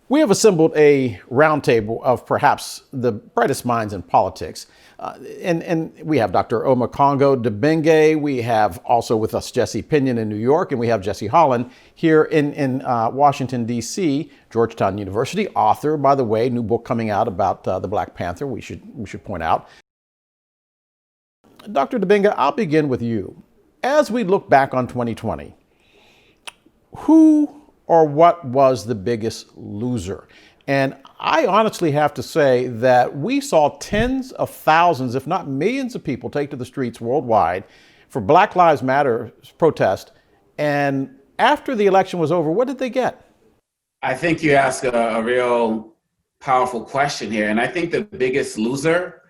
We have assembled a roundtable of perhaps the brightest minds in politics. And we have Dr. Omékongo Dibinga. We have also with us Joseph Pinion in New York, and we have Jesse Holland here in Washington, D.C., Georgetown University, author, by the way, new book coming out about the Black Panther, we should point out. Dr. Dibinga, I'll begin with you. As we look back on 2020, who or what was the biggest loser? And I honestly have to say that we saw tens of thousands, if not millions of people take to the streets worldwide for Black Lives Matter protest. And after the election was over, what did they get? I think you ask a real powerful question here. And I think the biggest loser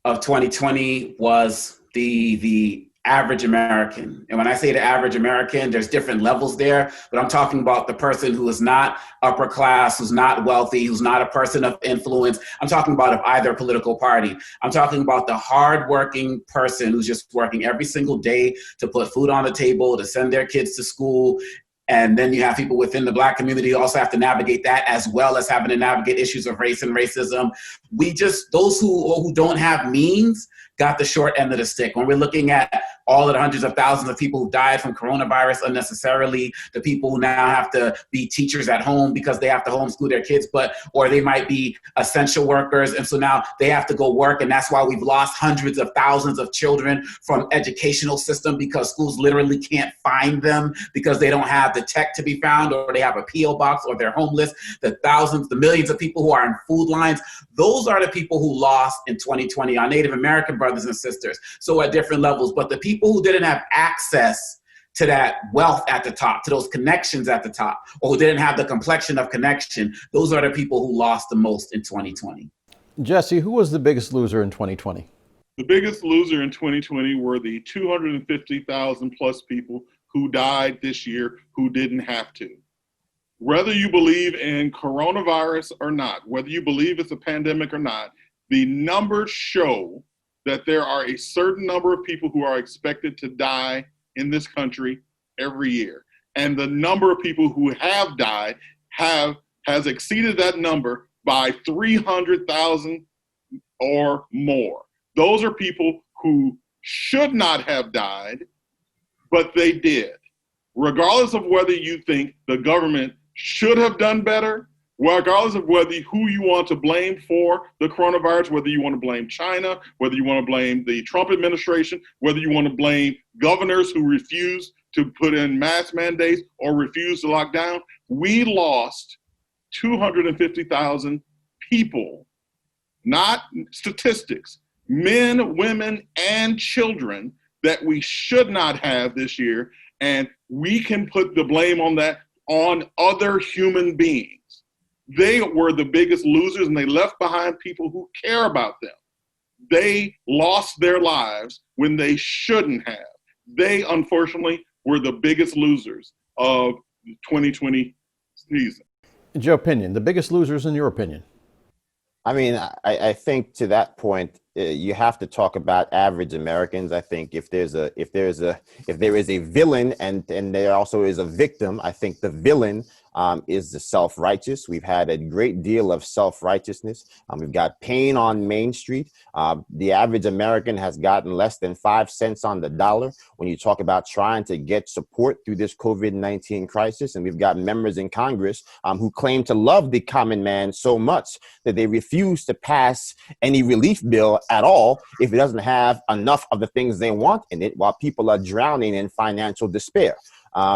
of 2020 was the average American. And when I say the average American, there's different levels there, but I'm talking about the person who is not upper class, who's not wealthy, who's not a person of influence. I'm talking about of either political party. I'm talking about the hardworking person who's just working every single day to put food on the table, to send their kids to school. And then you have people within the Black community who also have to navigate that, as well as having to navigate issues of race and racism. Those who don't have means got the short end of the stick. When we're looking at all of the hundreds of thousands of people who died from coronavirus unnecessarily, the people who now have to be teachers at home because they have to homeschool their kids, or they might be essential workers. And so now they have to go work. And that's why we've lost hundreds of thousands of children from educational system, because schools literally can't find them because they don't have the tech to be found, or they have a PO box, or they're homeless. The millions of people who are in food lines, those are the people who lost in 2020, our Native American brothers and sisters. So at different levels, but the people who didn't have access to that wealth at the top, to those connections at the top, or who didn't have the complexion of connection, those are the people who lost the most in 2020. Jesse, who was the biggest loser in 2020? The biggest loser in 2020 were the 250,000 plus people who died this year who didn't have to. Whether you believe in coronavirus or not, whether you believe it's a pandemic or not, the numbers show that there are a certain number of people who are expected to die in this country every year. And the number of people who have died has exceeded that number by 300,000 or more. Those are people who should not have died, but they did. Regardless of whether you think the government should have done better, regardless of who you want to blame for the coronavirus, whether you want to blame China, whether you want to blame the Trump administration, whether you want to blame governors who refuse to put in mask mandates or refuse to lock down, we lost 250,000 people, not statistics, men, women, and children that we should not have this year. And we can put the blame on that on other human beings. They were the biggest losers, and they left behind people who care about them. They lost their lives when they shouldn't have. They, unfortunately, were the biggest losers of the 2020 season. Joe Pinion, the biggest losers in your opinion? I mean, I think to that point, you have to talk about average Americans. I think if there is a villain and there also is a victim, I think the villain is the self-righteous. We've had a great deal of self-righteousness. We've got pain on Main Street. The average American has gotten less than 5 cents on the dollar when you talk about trying to get support through this COVID-19 crisis. And we've got members in Congress who claim to love the common man so much that they refuse to pass any relief bill at all if it doesn't have enough of the things they want in it, while people are drowning in financial despair.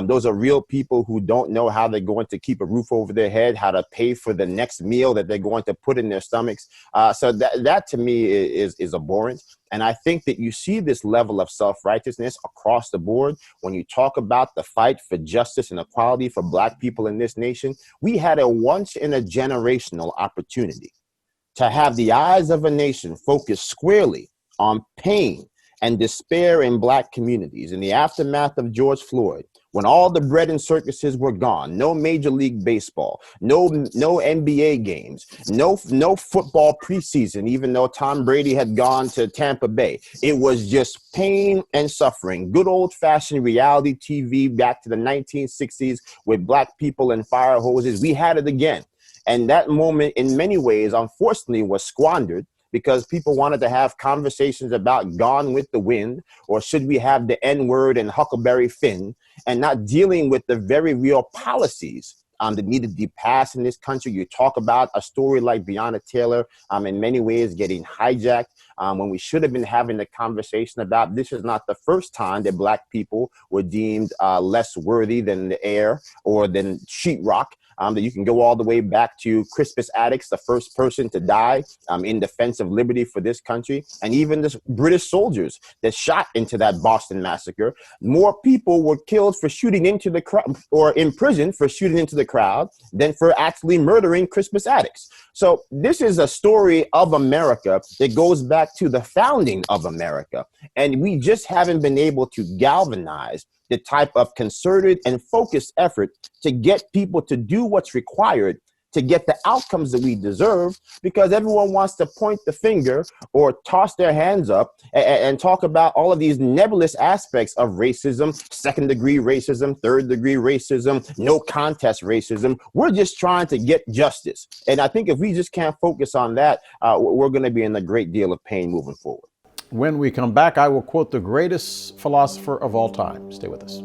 Those are real people who don't know how they're going to keep a roof over their head, how to pay for the next meal that they're going to put in their stomachs. So that to me is abhorrent. And I think that you see this level of self-righteousness across the board when you talk about the fight for justice and equality for Black people in this nation. We had a once in a generational opportunity to have the eyes of a nation focus squarely on pain and despair in Black communities in the aftermath of George Floyd, when all the bread and circuses were gone, no Major League Baseball, no NBA games, no football preseason, even though Tom Brady had gone to Tampa Bay. It was just pain and suffering. Good old-fashioned reality TV back to the 1960s with Black people and fire hoses. We had it again. And that moment, in many ways, unfortunately, was squandered because people wanted to have conversations about Gone with the Wind, or should we have the N-word and Huckleberry Finn, and not dealing with the very real policies that needed to be passed in this country. You talk about a story like Breonna Taylor, in many ways getting hijacked, when we should have been having the conversation about this is not the first time that Black people were deemed less worthy than the air or than sheetrock. That you can go all the way back to Crispus Attucks, the first person to die in defense of liberty for this country, and even the British soldiers that shot into that Boston massacre. More people were killed for shooting into the crowd, or imprisoned for shooting into the crowd, than for actually murdering Crispus Attucks. So this is a story of America that goes back to the founding of America, and we just haven't been able to galvanize the type of concerted and focused effort to get people to do what's required to get the outcomes that we deserve, because everyone wants to point the finger or toss their hands up and talk about all of these nebulous aspects of racism, second-degree racism, third-degree racism, no contest racism. We're just trying to get justice. And I think if we just can't focus on that, we're going to be in a great deal of pain moving forward. When we come back, I will quote the greatest philosopher of all time. Stay with us.